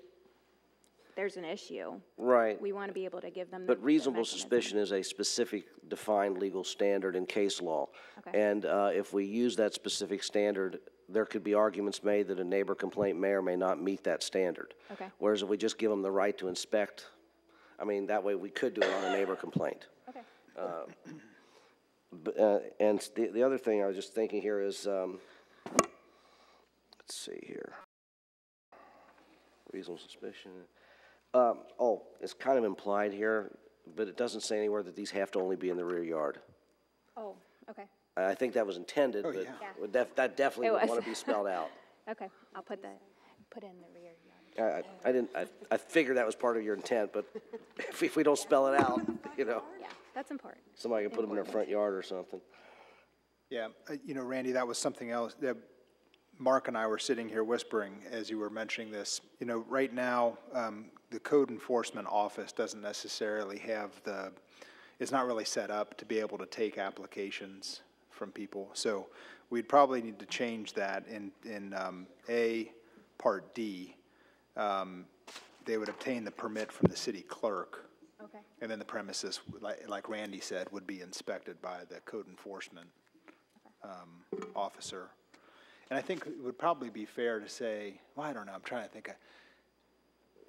there's an issue, right, we want to be able to give them But reasonable suspicion is a specific defined legal standard in case law. Okay. And if we use that specific standard, there could be arguments made that a neighbor complaint may or may not meet that standard. Okay. Whereas if we just give them the right to inspect, that way we could do it on a neighbor complaint. Okay. And the other thing I was just thinking here is, let's see here. Reasonable suspicion. It's kind of implied here, but it doesn't say anywhere that these have to only be in the rear yard. Oh, okay. I think that was intended, but Yeah. that definitely would was. want to be spelled out. Okay, I'll put in the rear yard. I figured that was part of your intent, but if we don't spell it out, Yeah, that's important. somebody can put them in their front yard or something. Yeah, Randy, that was something else that Mark and I were sitting here whispering as you were mentioning this. Right now, the code enforcement office doesn't necessarily have it's not really set up to be able to take applications from people. So we'd probably need to change that in Part D. They would obtain the permit from the city clerk. Okay. And then the premises, like Randy said, would be inspected by the code enforcement officer. And I think it would probably be fair to say, well, I don't know, I'm trying to think.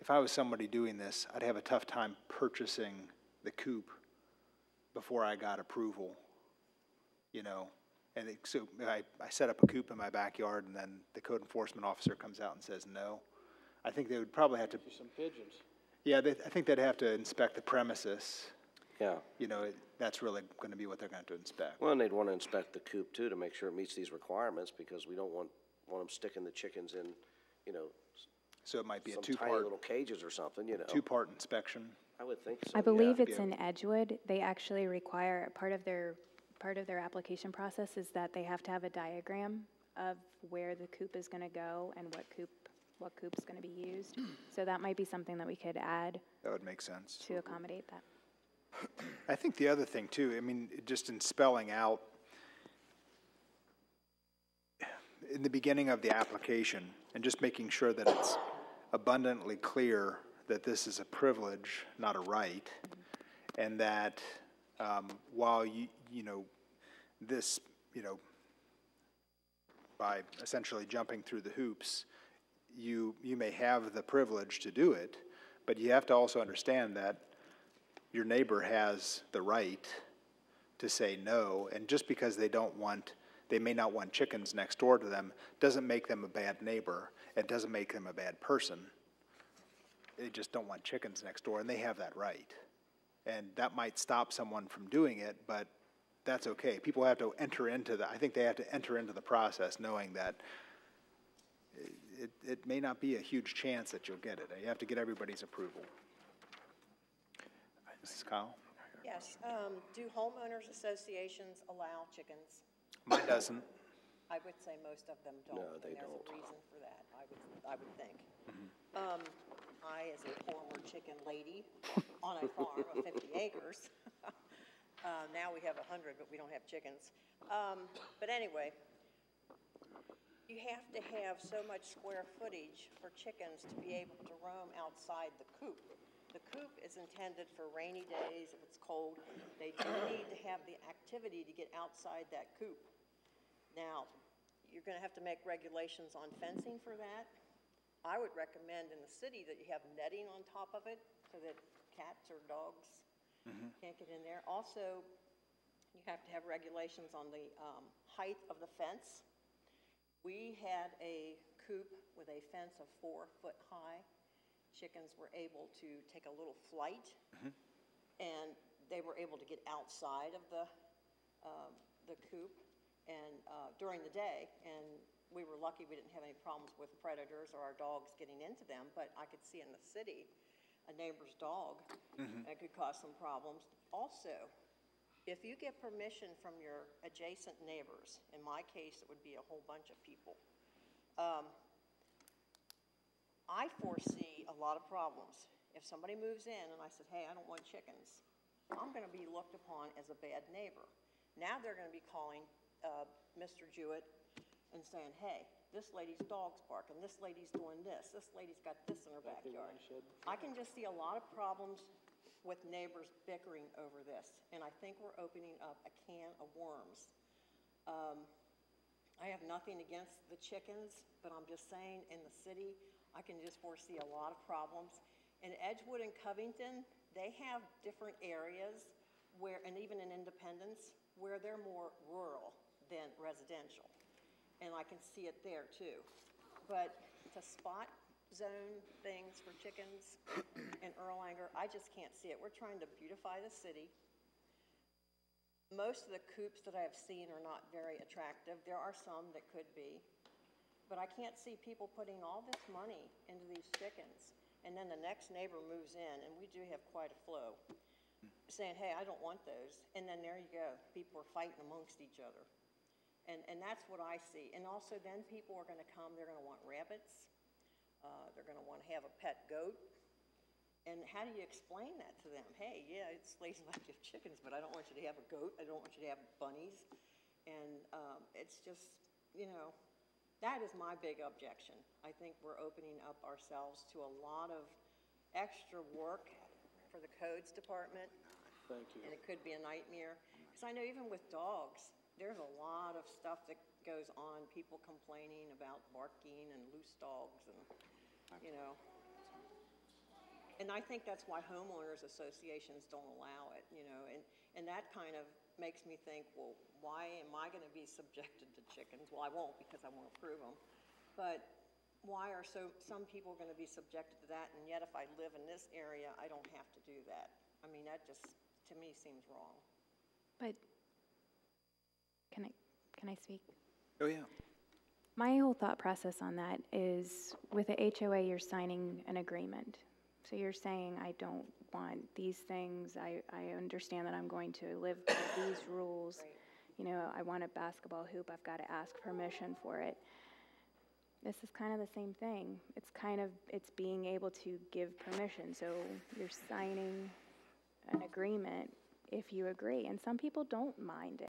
If I was somebody doing this, I'd have a tough time purchasing the coop before I got approval, And so I set up a coop in my backyard, and then the code enforcement officer comes out and says no. I think they would probably have to. Some pigeons. Yeah, I think they'd have to inspect the premises. Yeah. That's really going to be what they're going to inspect. Well, and they'd want to inspect the coop too to make sure it meets these requirements, because we don't want them sticking the chickens in, So it might be some a tiny two-part. little cages or something, Two-part inspection. I would think so. I believe yeah. it's in Edgewood. They actually require, part of their application process is that they have to have a diagram of where the coop is going to go and what coop's going to be used. So that might be something that we could add That would make sense. to accommodate that. I think the other thing too, I mean, just in spelling out, in the beginning of the application, and just making sure that it's abundantly clear that this is a privilege, not a right, and that while this, by essentially jumping through the hoops, you may have the privilege to do it, but you have to also understand that your neighbor has the right to say no, and just because they may not want chickens next door to them, doesn't make them a bad neighbor. It doesn't make them a bad person. They just don't want chickens next door, and they have that right. And that might stop someone from doing it, but that's okay. People have to enter into I think they have to enter into the process knowing that it may not be a huge chance that you'll get it. You have to get everybody's approval. Mrs. Kyle? Yes, do homeowners associations allow chickens? Mine doesn't. I would say most of them don't. No, they and there's don't. a reason for that, I would think. I, as a former chicken lady on a farm of 50 acres, now we have 100, but we don't have chickens. But anyway, you have to have so much square footage for chickens to be able to roam outside the coop. The coop is intended for rainy days, if it's cold. They do need to have the activity to get outside that coop. Now, you're going to have to make regulations on fencing for that. I would recommend in the city that you have netting on top of it so that cats or dogs can't get in there. Also, you have to have regulations on the height of the fence. We had a coop with a fence of 4 foot high. Chickens were able to take a little flight, and they were able to get outside of the coop and during the day, and we were lucky we didn't have any problems with predators or our dogs getting into them, but I could see in the city a neighbor's dog that could cause some problems. Also, if you get permission from your adjacent neighbors, in my case it would be a whole bunch of people, I foresee a lot of problems. If somebody moves in and I said, hey, I don't want chickens, I'm going to be looked upon as a bad neighbor. Now they're going to be calling Mr. Jewett and saying, hey, this lady's dog's barking, this lady's doing this lady's got this in her backyard. I can just see a lot of problems with neighbors bickering over this, and I think we're opening up a can of worms. I have nothing against the chickens, but I'm just saying in the city, I can just foresee a lot of problems. In Edgewood and Covington, they have different areas where, and even in Independence, where they're more rural than residential. And I can see it there too. But to spot zone things for chickens in Erlanger, I just can't see it. We're trying to beautify the city. Most of the coops that I've seen are not very attractive. There are some that could be. But I can't see people putting all this money into these chickens, and then the next neighbor moves in, and we do have quite a flow, saying, hey, I don't want those. And then there you go. People are fighting amongst each other. And that's what I see. And also then people are going to come, they're going to want rabbits. They're going to want to have a pet goat. And how do you explain that to them? Hey, yeah, it's ladies like to have chickens, but I don't want you to have a goat. I don't want you to have bunnies. And it's just, that is my big objection. I think we're opening up ourselves to a lot of extra work for the codes department. Thank you. And it could be a nightmare. Because I know even with dogs, there's a lot of stuff that goes on, people complaining about barking and loose dogs and, And I think that's why homeowners associations don't allow it, and that kind of makes me think, well, why am I going to be subjected to chickens? Well, I won't because I won't approve them. But why are some people going to be subjected to that, and yet if I live in this area, I don't have to do that? I mean, that just, to me, seems wrong. But can I speak? Oh, yeah. My whole thought process on that is with the HOA, you're signing an agreement. So you're saying, I don't want these things. I understand that I'm going to live by these rules. Right. I want a basketball hoop. I've got to ask permission for it. This is kind of the same thing. It's being able to give permission. So you're signing an agreement if you agree. And some people don't mind it.